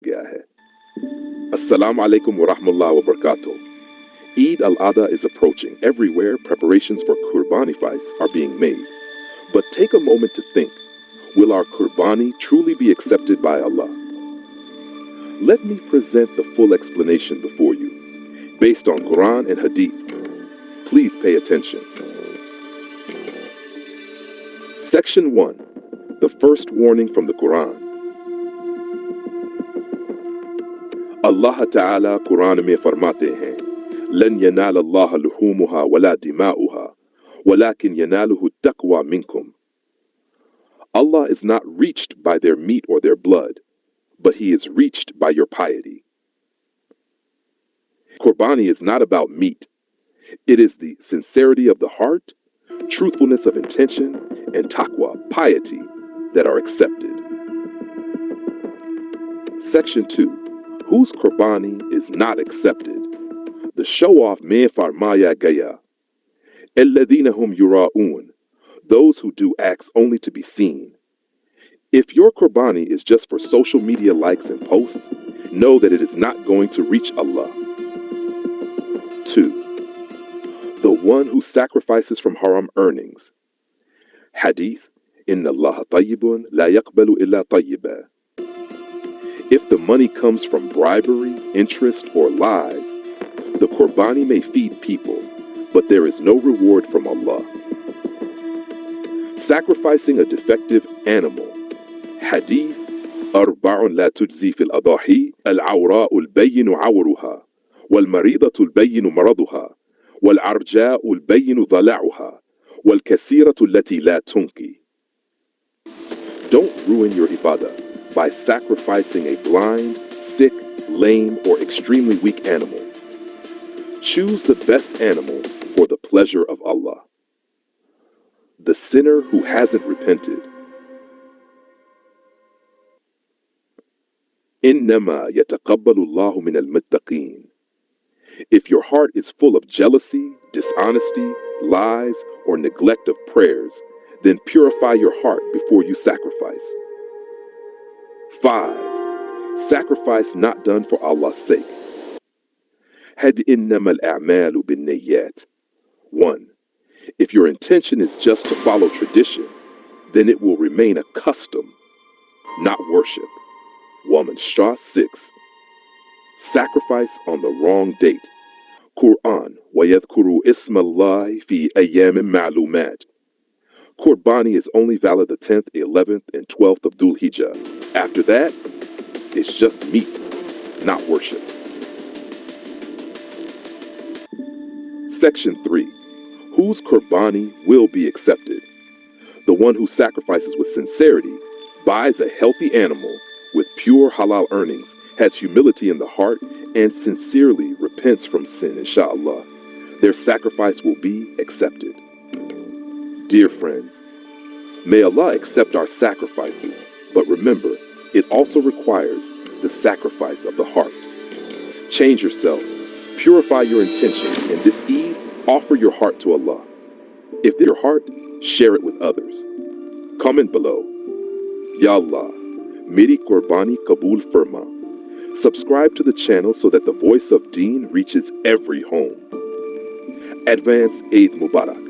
गया है. Assalamu alaikum wa rahmatullahi wa barakatuh. Eid al-Adha is approaching. Everywhere, preparations for Qurbani fights are being made. But take a moment to think, will our Qurbani truly be accepted by Allah? Let me present the full explanation before you, based on Quran and Hadith. Please pay attention. Section 1. The first warning from the Quran. Allah Ta'ala Quran में फरमाते हैं, लन यनाल अल्लाह लुहूमुहा वला दिमाउहा, वलाकिन यनालुहु तक़वा मिनकुम. Allah is not reached by their meat or their blood, but He is reached by your piety. Qurbani is not about meat. It is the sincerity of the heart, truthfulness of intention, and taqwa, piety, that are accepted. Section 2. Whose Qurbani is not accepted? The show-off mein farmaya gaya. Alladhina hum yura'un. Those who do acts only to be seen. If your Qurbani is just for social media likes and posts, know that it is not going to reach Allah. 2. The one who sacrifices from haram earnings. Hadith, Inna Allah tayyibun la yaqbalu illa tayyiba. If the money comes from bribery, interest, or lies, the Qurbani may feed people, but there is no reward from Allah. Sacrificing a defective animal. Hadith, Arba'un la tujzi fil adahi, al-awra'u al-bayyinu awruha, wal-maridatu al-bayyinu maraduha, wal-arja'u al-bayyinu dhala'uha, wal-kasiratu allati la tunki. Don't ruin your ibadah by sacrificing a blind, sick, lame, or extremely weak animal. Choose the best animal for the pleasure of Allah. The sinner who hasn't repented. إِنَّمَا يَتَقَبَّلُ اللَّهُ مِنَ الْمُتَّقِينَ. If your heart is full of jealousy, dishonesty, lies, or neglect of prayers, then purify your heart before you sacrifice. 5. Sacrifice not done for Allah's sake. Had إِنَّمَا الْأَعْمَالُ بِالنِّيَّاتِ. 1. If your intention is just to follow tradition, then it will remain a custom, not worship. Woman Shah 6. Sacrifice on the wrong date. Quran, وَيَذْكُرُوا إِسْمَ اللَّهِ فِي أَيَّامٍ مَعْلُومَاتٍ. Qurbani is only valid the 10th, 11th, and 12th of Dhul Hijjah. After that, it's just meat, not worship. Section 3. Whose Qurbani will be accepted? The one who sacrifices with sincerity, buys a healthy animal with pure halal earnings, has humility in the heart, and sincerely repents from sin, inshallah. Their sacrifice will be accepted. Dear friends, may Allah accept our sacrifices, but remember, it also requires the sacrifice of the heart. Change yourself, purify your intentions, and this Eid, offer your heart to Allah. If this is your heart, share it with others. Comment below. Ya Allah, Meri Qurbani Kabul Firma. Subscribe to the channel so that the voice of Deen reaches every home. Advance Eid Mubarak.